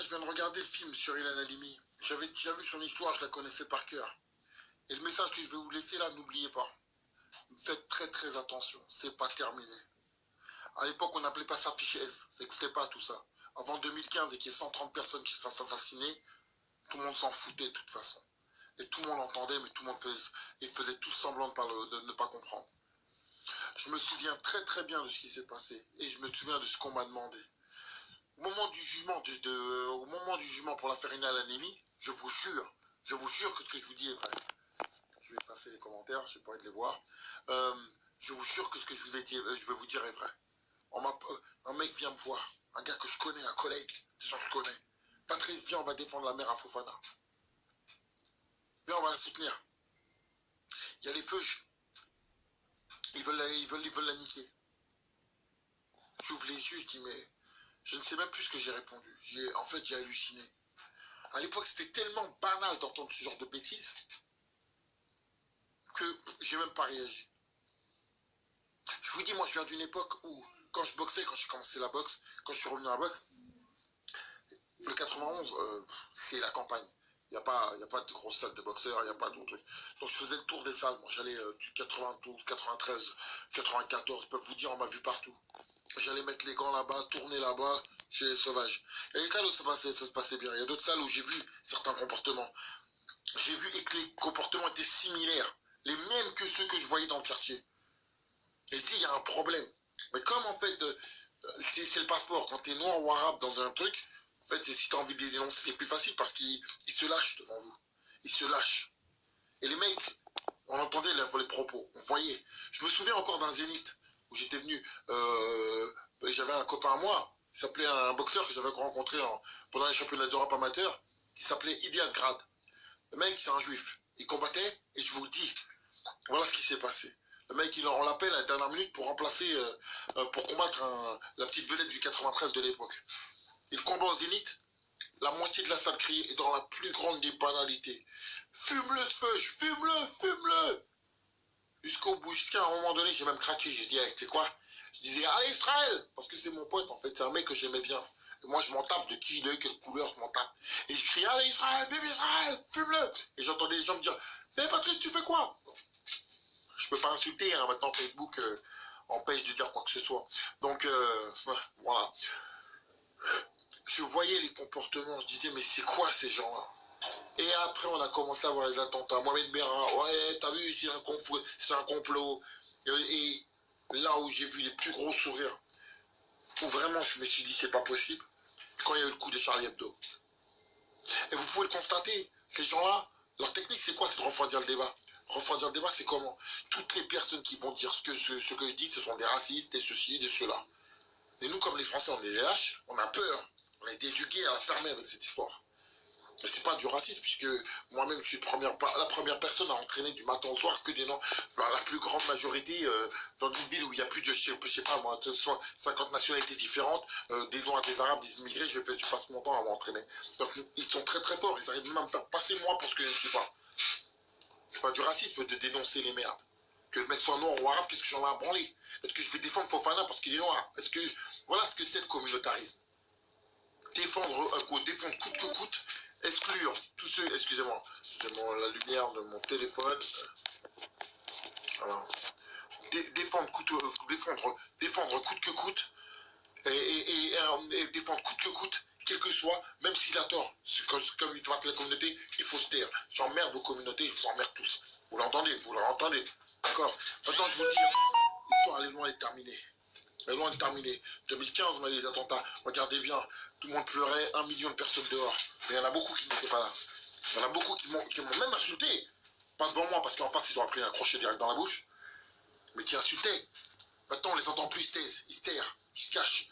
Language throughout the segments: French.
je viens de regarder le film sur Ilan Halimi. J'avais déjà vu son histoire, je la connaissais par cœur. Et le message que je vais vous laisser là, n'oubliez pas. Faites très très attention, c'est pas terminé. À l'époque, on n'appelait pas ça fiche S, ça n'existait pas tout ça. Avant 2015 et qu'il y ait 130 personnes qui se fassent assassiner, tout le monde s'en foutait de toute façon. Et tout le monde entendait, mais tout le monde faisait tous semblant de ne pas comprendre. Je me souviens très très bien de ce qui s'est passé. Et je me souviens de ce qu'on m'a demandé. Au moment du jugement pour l'affaire Ilan Halimi, je vous jure que ce que je vous dis est vrai. Je vais effacer les commentaires, je n'ai pas envie de les voir. Je vous jure que ce que je vous ai dit, je vais vous dire est vrai. Un mec vient me voir, un gars que je connais, un collègue, des gens que je connais. Patrice, viens, on va défendre la mère à Fofana. Viens, on va la soutenir. Il y a les feux, ils veulent la niquer. J'ouvre les yeux, je dis, mais je ne sais même plus ce que j'ai répondu. En fait, j'ai halluciné. À l'époque, c'était tellement banal d'entendre ce genre de bêtises que j'ai même pas réagi. Je vous dis, moi, je viens d'une époque où, quand je boxais, quand j'ai commencé la boxe, quand je suis revenu à la boxe, le 91, c'est la campagne. Il n'y a pas de grosses salles de boxeurs, il n'y a pas d'autres trucs. Donc je faisais le tour des salles. Moi, j'allais du 92, 93, 94, ils peuvent vous dire, on m'a vu partout. J'allais mettre les gants là-bas, tourner là-bas, chez les sauvages. Il y a des salles où ça se passait bien. Il y a d'autres salles où j'ai vu certains comportements. J'ai vu que les comportements étaient similaires, les mêmes que ceux que je voyais dans le quartier. Et si, il y a un problème. Mais comme en fait, c'est le passeport, quand tu es noir ou arabe dans un truc, en fait, si tu as envie de les dénoncer, c'est plus facile parce qu'ils se lâchent devant vous. Ils se lâchent. Et les mecs, on entendait les propos, on voyait. Je me souviens encore d'un Zénith où j'étais venu, j'avais un copain à moi, il s'appelait un boxeur que j'avais rencontré pendant les championnats d'Europe amateurs, qui s'appelait Ilyas Grad. Le mec, c'est un juif. Il combattait, et je vous le dis, voilà ce qui s'est passé. Le mec, on l'appelle à la dernière minute pour remplacer, pour combattre la petite vedette du 93 de l'époque. Il combat au Zénith, la moitié de la salle criait, et dans la plus grande des banalités. Fume-le, ce feu, fume-le, fume-le! Jusqu'au bout, jusqu'à un moment donné, j'ai même craqué, j'ai dit, tu sais quoi? Je disais, allez Israël! Parce que c'est mon pote, en fait, c'est un mec que j'aimais bien. Et moi, je m'en tape de qui il est, quelle couleur, je m'en tape. Et je crie, allez Israël, vive Israël, fume-le! Et j'entendais les gens me dire, mais Patrice, tu fais quoi? Je peux pas insulter, hein, maintenant Facebook empêche de dire quoi que ce soit. Donc, voilà. Je voyais les comportements, je disais, mais c'est quoi ces gens-là? Et après, on a commencé à voir les attentats. Mohamed Merah, ouais, t'as vu, c'est un complot. Et là où j'ai vu les plus gros sourires, où vraiment je me suis dit, c'est pas possible, quand il y a eu le coup de Charlie Hebdo. Et vous pouvez le constater, ces gens-là, leur technique, c'est quoi? C'est de refroidir le débat. Refroidir le débat, c'est comment? Toutes les personnes qui vont dire ce que je dis, ce sont des racistes, des ceci, des cela. Et nous, comme les Français, on est les lâches, on a peur. On a été éduqués à la fermer avec cette histoire. Mais c'est pas du racisme, puisque moi-même, je suis la première personne à entraîner du matin au soir que des Noirs. La plus grande majorité, dans une ville où il y a plus de, je sais pas moi, 50 nationalités différentes, des Noirs, des Arabes, des immigrés, je passe mon temps à m'entraîner. Donc, ils sont très très forts, ils arrivent même à me faire passer moi pour ce que je ne suis pas. C'est pas du racisme de dénoncer les merdes. Que le mec soit noir ou arabe, qu'est-ce que j'en ai à branler? Est-ce que je vais défendre Fofana parce qu'il est noir? Voilà ce que c'est le communautarisme. Défendre coûte que coûte, exclure tous ceux, excusez-moi, la lumière de mon téléphone. Voilà. Défendre coûte que coûte, et défendre coûte que coûte, quel que soit, même s'il a tort, comme il fait la communauté, il faut se taire. J'emmerde vos communautés, je vous emmerde tous. Vous l'entendez, d'accord? Maintenant, je vous dis, l'histoire, elle est loin d'être terminée. Elle est loin de terminer. 2015, on a eu les attentats. Regardez bien, tout le monde pleurait, 1 million de personnes dehors. Mais il y en a beaucoup qui n'étaient pas là. Il y en a beaucoup qui m'ont même insulté. Pas devant moi, parce qu'en face, ils ont pris un crochet direct dans la bouche. Mais qui insultaient. Maintenant, on les entend plus, ils se taisent, ils se terrent, ils se cachent.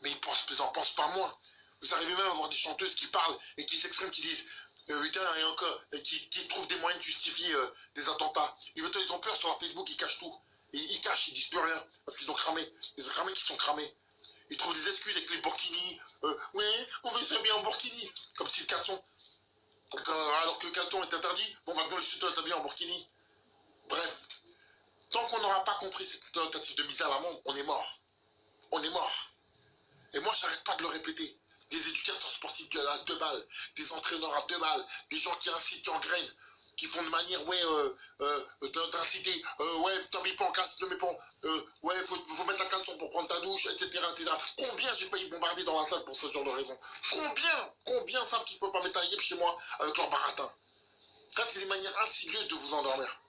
Mais ils en pensent pas moins. Vous arrivez même à voir des chanteuses qui parlent et qui s'expriment, qui disent putain, et encore, et qui trouvent des moyens de justifier des attentats. Et maintenant, ils ont peur sur leur Facebook, ils cachent tout. Et ils cachent, ils disent plus rien, parce qu'ils ont cramé. Ils ont cramé qu'ils sont cramés. Ils trouvent des excuses avec les burkinis. Ouais, on veut s'habiller en burkini. Comme si le caleçon. Alors que le caleçon est interdit, on va bien le t'habiller en burkini. Bref. Tant qu'on n'aura pas compris cette tentative de mise à l'amende, on est mort. On est mort. Et moi, j'arrête pas de le répéter. Des éducateurs sportifs à des entraîneurs à 2 balles, des gens qui incitent, qui engrainent, qui font de manière, d'inciter, t'en mets pas en casse, ne mets pas, faut mettre un caleçon pour prendre ta douche, etc., etc. Combien j'ai failli bombarder dans la salle pour ce genre de raison? Combien savent qu'ils ne peuvent pas mettre un yep chez moi avec leur baratin? Ça, c'est des manières insidieuses de vous endormir.